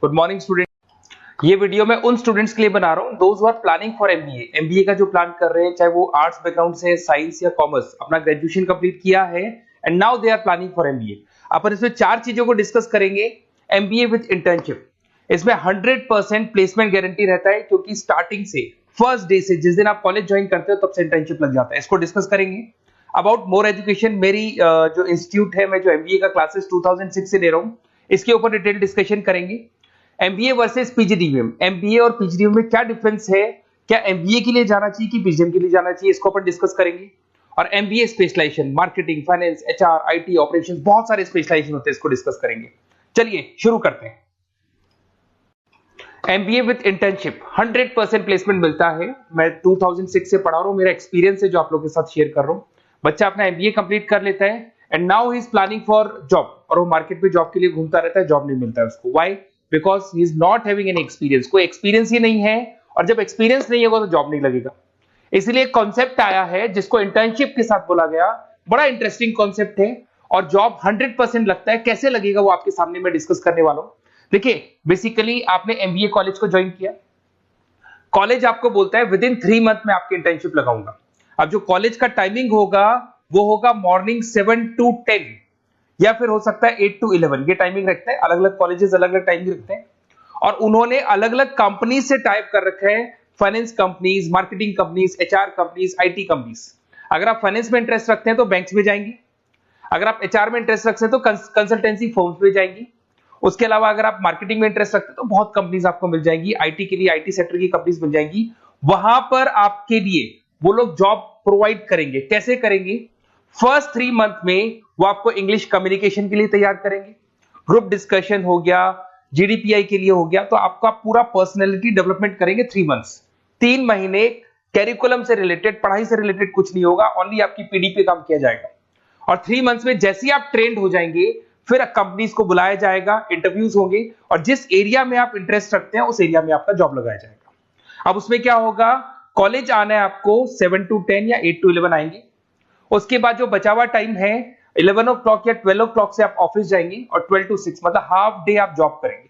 Good morning student. ये वीडियो मैं उन स्टूडेंट्स के लिए बना रहा हूँ those who are planning for MBA. MBA का जो प्लान कर रहे हैं, चाहे वो आर्ट्स बैकग्राउंड से, साइंस या कॉमर्स, अपना ग्रेजुएशन कंप्लीट किया है and now they are planning for MBA. अपन इसमें 4 चीजों को डिस्कस करेंगे। एमबीए विद इंटर्नशिप, इसमें 100% प्लेसमेंट गारंटी रहता है, क्योंकि स्टार्टिंग से फर्स्ट डे से, जिस दिन आप कॉलेज ज्वाइन करते हो तब से इंटर्नशिप लग जाता है। इसको डिस्कस करेंगे। अबाउट मोर एजुकेशन, मेरी जो इंस्टीट्यूट है, मैं जो एमबीए का क्लासेस 2006 से ले रहा हूँ, इसके ऊपर डिटेल डिस्कशन करेंगे। एमबीए वर्सेस पीजीडीएम, एमबीए और पीजीडीएम में क्या डिफरेंस है, क्या एमबीए के लिए जाना चाहिए कि पीजीडीएम के लिए जाना चाहिए, इसको अपन डिस्कस करेंगे। और MBA specialisation, marketing, finance, HR, IT, operations, बहुत सारे स्पेशलाइजेशन होते हैं, इसको डिस्कस करेंगे। चलिए शुरू करते हैं। एमबीए विद इंटर्नशिप, 100% प्लेसमेंट मिलता है। मैं 2006 से पढ़ा रहा हूँ, मेरा एक्सपीरियंस है जो आप लोगों के साथ शेयर कर रहा हूँ। बच्चा अपना एमबीए कंप्लीट कर लेता है and now he is planning for job, और वो मार्केट में जॉब के लिए घूमता रहता है, जॉब नहीं मिलता है उसको। Why? Because he is not having any experience. कोई एक्सपीरियंस ही नहीं है, और जब एक्सपीरियंस नहीं होगा तो जॉब नहीं लगेगा। इसलिए एक कॉन्सेप्ट आया है जिसको इंटर्नशिप के साथ बोला गया। बड़ा इंटरेस्टिंग कॉन्सेप्ट है, और जॉब 100% लगता है। कैसे लगेगा वो आपके सामने मैं डिस्कस करने वाला हूं। देखिए, बेसिकली आपने एमबीए कॉलेज को ज्वाइन किया, कॉलेज आपको बोलता है विद इन 3 मंथ में आपकी इंटर्नशिप लगाऊंगा। अब जो कॉलेज का टाइमिंग होगा वो होगा मॉर्निंग 7 to 10, या फिर हो सकता है 8 to 11। ये टाइमिंग रखते हैं, अलग अलग कॉलेजेस अलग अलग टाइमिंग रखते हैं। और उन्होंने अलग अलग कंपनी से टाइप कर रखा है, finance companies, marketing companies, HR companies, IT companies. अगर आप फाइनेंस में इंटरेस्ट रखते हैं तो बैंक्स में जाएंगे, अगर आप एचआर में इंटरेस्ट रखते हैं तो कंसल्टेंसी फर्म्स में जाएंगी। उसके अलावा अगर आप मार्केटिंग में इंटरेस्ट रखते हैं तो बहुत कंपनीज आपको मिल जाएंगी, आईटी के लिए आईटी सेक्टर की कंपनीज मिल जाएंगी। वहां पर आपके लिए वो लोग जॉब प्रोवाइड करेंगे। कैसे करेंगे? फर्स्ट 3 मंथ में वो आपको इंग्लिश कम्युनिकेशन के लिए तैयार करेंगे, ग्रुप डिस्कशन हो गया, जीडीपीआई के लिए हो गया, तो आपका पूरा पर्सनैलिटी डेवलपमेंट करेंगे 3 मंथ्स। 3 महीने कैरिकुलम से रिलेटेड, पढ़ाई से रिलेटेड कुछ नहीं होगा, ओनली आपकी पीडी पे काम किया जाएगा। और 3 मंथ्स में जैसे ही आप ट्रेंड हो जाएंगे, फिर कंपनीज को बुलाया जाएगा, इंटरव्यूज होंगे, और जिस एरिया में आप इंटरेस्ट रखते हैं उस एरिया में आपका जॉब लगाया जाएगा। अब उसमें क्या होगा, कॉलेज आना है आपको 7 to 10 या 8 to 11 आएंगे। उसके बाद जो बचा हुआ टाइम है 11 o'clock या 12 o'clock से आप ऑफिस जाएंगे, और 12 to 6 मतलब हाफ डे आप जॉब करेंगे।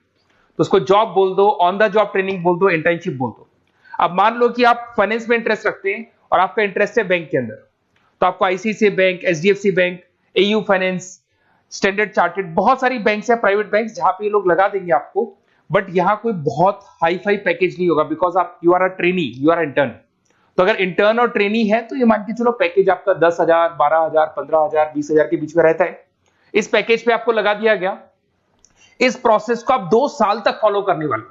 तो उसको जॉब बोल दो, ऑन द जॉब ट्रेनिंग बोल दो, इंटर्नशिप बोल दो। अब मान लो कि आप फाइनेंस में इंटरेस्ट रखते हैं और आपका इंटरेस्ट है बैंक के अंदर, तो आपको ICICI bank, HDFC bank, AU finance, standard chartered, बहुत सारी बैंक्स या प्राइवेट बैंक्स जहां पे ये लोग लगा देंगे आपको। बट यहां कोई बहुत हाई फाई पैकेज नहीं होगा, बिकॉज आप you are a trainee, you are intern. तो अगर इंटर्न और ट्रेनी है तो ये मान के चलो पैकेज आपका 10,000, 12,000, 15,000, 20,000 के बीच में रहता है। इस पैकेज पे आपको लगा दिया गया। इस प्रोसेस को आप 2 साल तक फॉलो करने वाले,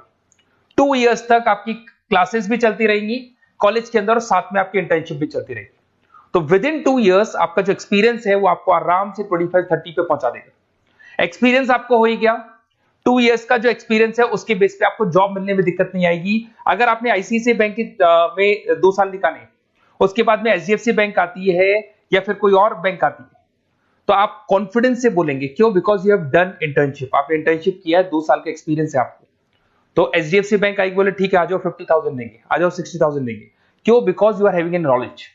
2 इयर्स तक आपकी क्लासेस भी चलती रहेंगी कॉलेज के अंदर, और साथ में आपकी इंटर्नशिप भी चलती रहेगी। तो विद इन 2 इयर्स आपका जो एक्सपीरियंस है वो आपको आराम से 25-30 पे पहुंचा देगा। एक्सपीरियंस आपको हो ही गया। 2 इयर्स का जो एक्सपीरियंस है उसके बेस पे आपको जॉब मिलने में दिक्कत नहीं आएगी। अगर आपने आईसीआईसीआई बैंक में 2 साल निकाले, उसके बाद में एचडीएफसी बैंक आती है या फिर कोई और बैंक आती है, तो आप कॉन्फिडेंस से बोलेंगे। क्यों? Because you have done internship, आपने इंटर्नशिप किया है, 2 साल का एक्सपीरियंस है आपको। तो एचडीएफसी बैंक आएगी, बोले ठीक है आ जाओ 50,000 देंगे, आ जाओ 60,000 देंगे। क्यों? Because you are having an knowledge.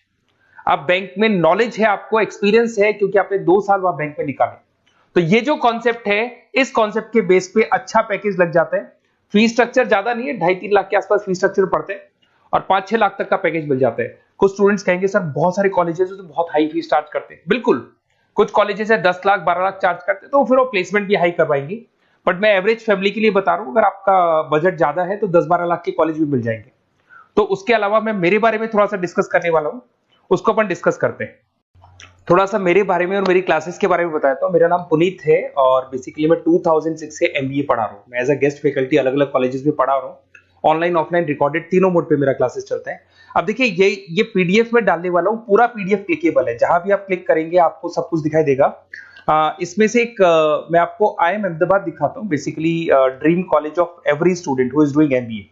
अब बैंक में नॉलेज है, आपको एक्सपीरियंस है, क्योंकि आपने 2 साल वहां बैंक में निकाले। तो ये जो कॉन्सेप्ट है, इस कॉन्सेप्ट के बेस पे अच्छा पैकेज लग जाता है। फीस स्ट्रक्चर ज्यादा नहीं है, 2.5-3 लाख के आसपास फीस स्ट्रक्चर पड़ते हैं, और 5-6 लाख तक का पैकेज मिल जाता है। कुछ स्टूडेंट्स कहेंगे सर बहुत सारे कॉलेजेस तो बहुत हाई फीस चार्ज करते हैं। बिल्कुल, कुछ कॉलेजेस है 10 लाख 12 लाख चार्ज करते हैं, तो फिर वो प्लेसमेंट भी हाई करवाएंगे। बट मैं एवरेज फैमिली के लिए बता रहा हूं, अगर आपका बजट ज्यादा है तो 10-12 लाख के कॉलेज भी मिल जाएंगे। तो उसके अलावा मैं मेरे बारे में थोड़ा सा डिस्कस करने वाला हूं, उसको अपन डिस्कस करते हैं। थोड़ा सा मेरे बारे में और मेरी क्लासेस के बारे में बताता हूं। मेरा नाम पुनीत है, और बेसिकली मैं 2006 से एमबीए पढ़ा रहा हूं। मैं एज अ गेस्ट फैकल्टी अलग अलग कॉलेजेस में पढ़ा रहा हूं। ऑनलाइन, ऑफलाइन, रिकॉर्डेड, तीनों मोड पे मेरा क्लासेस चलता है। अब देखिए, ये पीडीएफ में डालने वाला हूं, पूरा पीडीएफ क्लिकेबल है। जहां भी आप क्लिक करेंगे आपको सब कुछ दिखाई देगा। इसमें से एक मैं आपको आईएम अहमदाबाद दिखाता हूं। Basically dream college of every student who is doing MBA.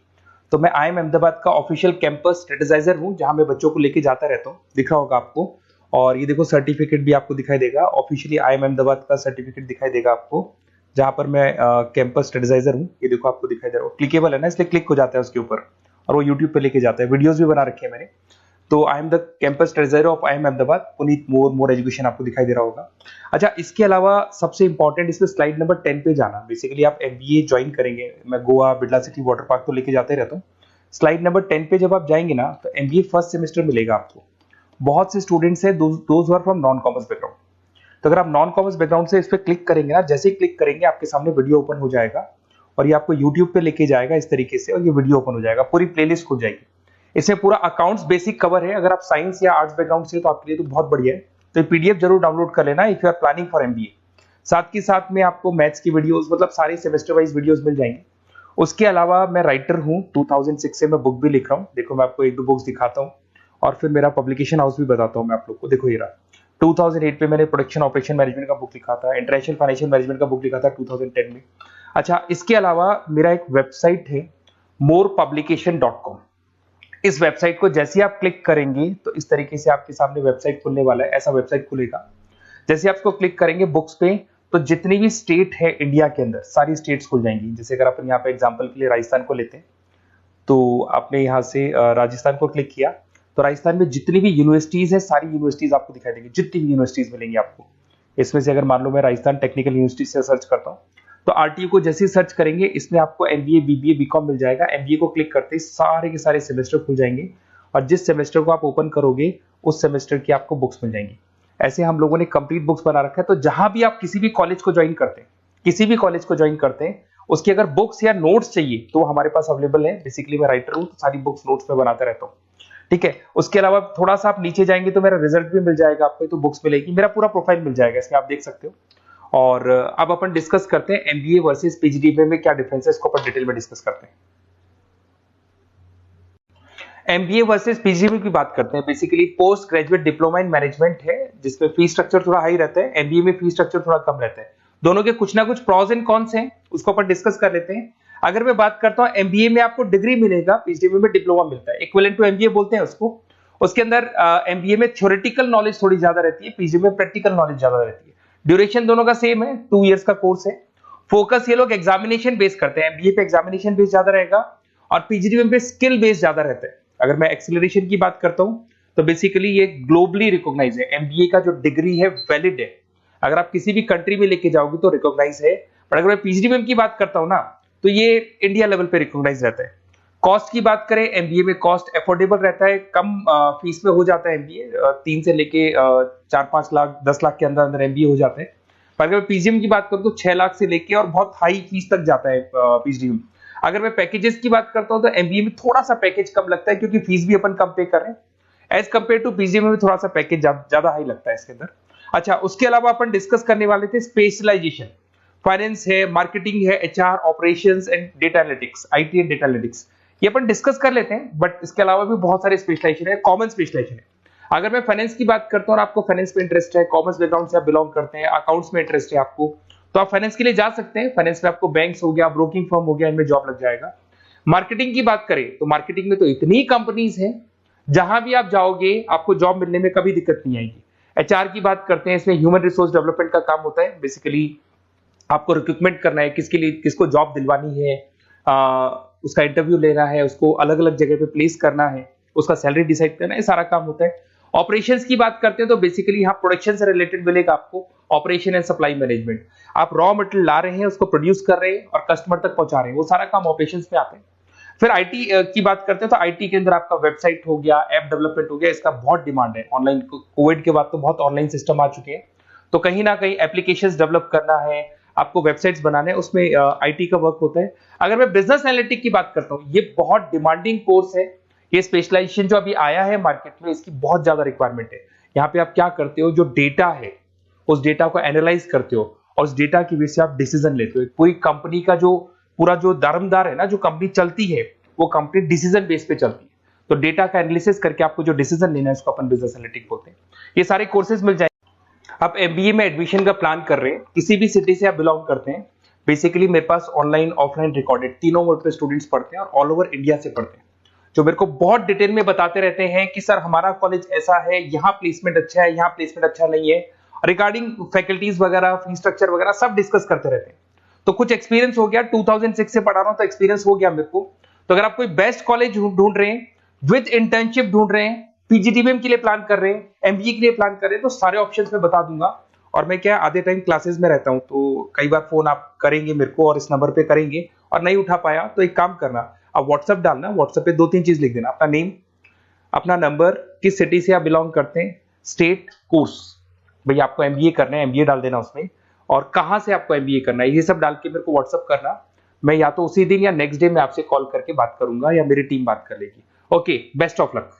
तो मैं आईएम अहमदाबाद का ऑफिशियल कैंपस स्ट्रेटेजाइजर हूं, जहां मैं बच्चों को लेके जाता रहता हूं। दिख रहा होगा आपको। और ये देखो सर्टिफिकेट भी आपको दिखाई देगा, ऑफिशियली आईएम अहमदाबाद का सर्टिफिकेट दिखाई देगा आपको, जहां पर मैं कैंपस स्ट्रेटेजाइजर हूं। ये देखो आपको दिखाई दे रहा है, क्लिकेबल है ना, इसलिए क्लिक हो जाता है उसके ऊपर, और वो यूट्यूब पे लेके जाता है। वीडियोस भी बना रखे हैं मैंने। तो I am the campus treasurer of IIM Ahmedabad, Puneet more education आपको दिखाई दे रहा होगा। अच्छा, इसके अलावा सबसे इंपॉर्टेंट इसमें स्लाइड नंबर 10 पे जाना। बेसिकली आप MBA ज्वाइन करेंगे, मैं Goa, Birla city, water park तो लेके जाते रहता हूँ। स्लाइड नंबर 10 पे जब आप जाएंगे ना, तो MBA फर्स्ट सेमेस्टर मिलेगा आपको। बहुत से स्टूडेंट्स हैं those are from non commerce background. तो अगर आप नॉन कॉमर्स बैकग्राउंड से इस पर क्लिक करेंगे ना, जैसे ही क्लिक करेंगे आपके सामने वीडियो ओपन हो जाएगा और ये आपको यूट्यूब पे लेके जाएगा इस तरीके से, और ये वीडियो ओपन हो जाएगा, पूरी प्लेलिस्ट खुल जाएगी। इसमें पूरा अकाउंट्स बेसिक कवर है। अगर आप साइंस या आर्ट्स बैकग्राउंड से तो आपके लिए तो बहुत बढ़िया है। तो पीडीएफ जरूर डाउनलोड कर लेना if you are planning for MBA। साथ के साथ में आपको मैथ्स की वीडियोस, मतलब सारे सेमेस्टर वाइज वीडियोस मिल जाएंगे। उसके अलावा मैं राइटर हूँ, 2006 से मैं बुक भी लिख रहा हूँ। देखो मैं आपको 1-2 बुक्स दिखाता हूँ और फिर मेरा पब्लिकेशन हाउस भी बताता हूँ मैं आप लोग को। देखो ये रहा, 2008 पे मैंने प्रोडक्शन ऑपरेशन मैनेजमेंट का बुक लिखा था, इंटरनेशनल फाइनेंशियल मैनेजमेंट का बुक लिखा था 2010 में। अच्छा, इसके अलावा मेरा एक वेबसाइट है morepublication.com। इस वेबसाइट को जैसे आप क्लिक करेंगे तो इस तरीके से आपके सामने वेबसाइट खुलने वाला है, ऐसा वेबसाइट खुलेगा। जैसे आप इसको क्लिक करेंगे बुक्स पे, तो जितनी भी स्टेट है इंडिया के अंदर सारी स्टेट्स खुल जाएंगी। जैसे अगर अपन यहाँ पे एग्जांपल के लिए राजस्थान को लेते हैं, तो आपने यहाँ से राजस्थान को क्लिक किया तो राजस्थान में जितनी भी यूनिवर्सिटीज है सारी यूनिवर्सिटीज आपको दिखाई देंगी, जितनी भी यूनिवर्सिटीज मिलेंगी आपको। इसमें से अगर मान लो मैं राजस्थान टेक्निकल यूनिवर्सिटी से सर्च करता हूँ, तो RTU को जैसे ही सर्च करेंगे इसमें आपको MBA, BBA, BCom मिल जाएगा। MBA को क्लिक करते ही सारे के सारे सेमेस्टर खुल जाएंगे और जिस सेमेस्टर को आप ओपन करोगे उस सेमेस्टर की आपको बुक्स मिल जाएंगी। ऐसे हम लोगों ने कंप्लीट बुक्स बना रखा है। तो जहां भी आप किसी भी कॉलेज को ज्वाइन करते हैं, उसकी अगर बुक्स या नोट्स चाहिए तो हमारे पास अवेलेबल है। बेसिकली मैं राइटर हूँ तो सारी बुक्स नोट्स में बनाता रहता हूँ, ठीक है। उसके अलावा थोड़ा सा आप नीचे जाएंगे तो मेरा रिजल्ट भी मिल जाएगा आपको, तो बुक्स मिलेगी, मेरा पूरा प्रोफाइल मिल जाएगा, इसमें आप देख सकते हो। और अब अपन डिस्कस करते हैं MBA वर्सेस PGDBA में क्या डिफरेंस है, इसको अपन डिटेल में डिस्कस करते हैं। MBA वर्सेस PGDBA की बात करते हैं। Basically post graduate diploma in management है, जिसमें फीस स्ट्रक्चर थोड़ा हाई रहता है, MBA में फीस स्ट्रक्चर थोड़ा कम रहता है। दोनों के कुछ ना कुछ प्रॉस एंड कॉन्स हैं, उसको अपन डिस्कस कर लेते हैं। अगर मैं बात करता हूं MBA में आपको डिग्री मिलेगा, PGDBA में डिप्लोमा मिलता है, इक्विवेलेंट टू MBA बोलते हैं उसको। उसके अंदर MBA में थ्योरेटिकल नॉलेज थोड़ी ज्यादा रहती है, PGDBA में प्रैक्टिकल नॉलेज ज्यादा रहती है। ड्यूरेशन दोनों का सेम है, 2 इयर्स का कोर्स है। फोकस ये लोग एग्जामिनेशन बेस करते हैं, MBA पे एग्जामिनेशन बेस ज्यादा रहेगा और PGDBA पे स्किल बेस ज्यादा रहता है। अगर मैं एक्सेलरेशन की बात करता हूं तो बेसिकली ये ग्लोबली रिकॉग्नाइज है। MBA का जो डिग्री है वैलिड है, अगर आप किसी भी कंट्री में लेके जाओगे तो रिकॉग्नाइज है। पर अगर मैं PGDBA की बात करता हूं ना, तो ये इंडिया लेवल पे रिकॉग्नाइज रहता है। कॉस्ट की बात करें, MBA में कॉस्ट अफोर्डेबल रहता है, कम फीस में हो जाता है MBA, 3 से लेके 4-5 लाख 10 लाख के अंदर अंदर MBA हो जाते हैं। पर अगर मैं PGDBA की बात करूं तो 6 लाख से लेके और बहुत हाई फीस तक जाता है PGDBA। अगर मैं पैकेजेस की बात करता हूं तो MBA में थोड़ा सा पैकेज कम लगता है, क्योंकि फीस भी अपन कम पे कर रहे हैं। एज कंपेयर टू PGDBA में थोड़ा सा पैकेज ज्यादा हाई लगता है इसके अंदर। अच्छा, उसके अलावा अपन डिस्कस करने वाले थे स्पेशलाइजेशन। फाइनेंस है, मार्केटिंग है, HR, operations and data analytics, IT and data analytics, ये अपन डिस्कस कर लेते हैं। बट इसके अलावा भी बहुत सारे स्पेशलाइजेशन है, कॉमन स्पेशलाइजेशन है। अगर मैं फाइनेंस की बात करता हूं और आपको फाइनेंस में इंटरेस्ट है, कॉमर्स बैकग्राउंड से आप बिलोंग करते हैं, अकाउंट्स में इंटरेस्ट है आपको, तो आप फाइनेंस के लिए जा सकते हैं। फाइनेंस में आपको बैंक्स हो गया, ब्रोकिंग फर्म हो गया, इनमें जॉब लग जाएगा। मार्केटिंग की बात करें तो मार्केटिंग में तो इतनी कंपनीज हैं, जहां भी आप जाओगे आपको जॉब मिलने में कभी दिक्कत नहीं आएगी। HR की बात करते हैं, इसमें ह्यूमन रिसोर्स डेवलपमेंट का काम होता है। बेसिकली आपको रिक्रूटमेंट करना है, किसके लिए किसको जॉब दिलवानी है, उसका इंटरव्यू लेना है, उसको अलग अलग जगह पे प्लेस करना है, उसका सैलरी डिसाइड करना है, सारा काम होता है। ऑपरेशंस की बात करते हैं तो बेसिकली यहाँ प्रोडक्शन से रिलेटेड मिलेगा आपको, ऑपरेशन एंड सप्लाई मैनेजमेंट। आप रॉ मटेरियल ला रहे हैं, उसको प्रोड्यूस कर रहे हैं और कस्टमर तक पहुंचा रहे हैं, वो सारा काम ऑपरेशंस में आते हैं। फिर IT की बात करते हैं तो IT के अंदर आपका वेबसाइट हो गया, ऐप डेवलपमेंट हो गया, इसका बहुत डिमांड है। ऑनलाइन कोविड के बाद तो बहुत ऑनलाइन सिस्टम आ चुके हैं, तो कहीं ना कहीं एप्लीकेशंस डेवलप करना है, आपको वेबसाइट्स बनाने हैं, उसमें IT का वर्क होता है। अगर मैं बिजनेस एनालिटिक की बात करता हूँ, ये बहुत डिमांडिंग कोर्स है। ये स्पेशलाइजेशन जो अभी आया है मार्केट में, इसकी बहुत ज्यादा रिक्वायरमेंट है। यहाँ पे आप क्या करते हो, जो डेटा है उस डेटा को एनालाइज करते हो और उस डेटा की वजह से आप डिसीजन लेते हो। पूरी कंपनी का जो पूरा जो दारोमदार है ना, जो कंपनी चलती है वो कंपनी डिसीजन बेस पे चलती है। तो डेटा का एनालिसिस करके आपको जो डिसीजन लेना है उसको अपन बिजनेस एनालिटिक बोलते हैं। ये सारे कोर्सेज मिल जाएंगे। आप MBA में एडमिशन का प्लान कर रहे हैं, किसी भी सिटी से आप बिलोंग करते हैं, बेसिकली मेरे पास ऑनलाइन ऑफलाइन रिकॉर्डेड तीनों मोड पे स्टूडेंट्स पढ़ते हैं और ऑल ओवर इंडिया से पढ़ते हैं, जो मेरे को बहुत डिटेल में बताते रहते हैं कि सर हमारा कॉलेज ऐसा है, यहाँ प्लेसमेंट अच्छा है, यहाँ प्लेसमेंट अच्छा नहीं है, रिगार्डिंग फैकल्टीज वगैरह, फी स्ट्रक्चर वगैरह सब डिस्कस करते रहते हैं। तो कुछ एक्सपीरियंस हो गया, 2006 से पढ़ा रहा हूं तो एक्सपीरियंस हो गया मेरे को। तो अगर आप कोई बेस्ट कॉलेज ढूंढ रहे हैं, विद इंटर्नशिप ढूंढ रहे हैं, पीजीटीबीएम के लिए प्लान कर रहे हैं, एमबीए के लिए प्लान कर रहे हैं, तो सारे ऑप्शंस मैं बता दूंगा। और मैं क्या आधे टाइम क्लासेस में रहता हूँ, तो कई बार फोन आप करेंगे मेरे को और इस नंबर पे करेंगे और नहीं उठा पाया तो एक काम करना, आप व्हाट्सएप डालना, व्हाट्सएप पे 2-3 चीज लिख देना, अपना नेम, अपना नंबर, किस सिटी से आप बिलोंग करते हैं, स्टेट, कोर्स, भैया आपको एमबीए करना है एमबीए डाल देना उसमें, और कहां से आपको एमबीए करना है, ये सब डाल के मेरे को व्हाट्सएप करना। मैं या तो उसी दिन या नेक्स्ट डे में आपसे कॉल करके बात करूंगा या मेरी टीम बात कर लेगी। Okay, best of luck.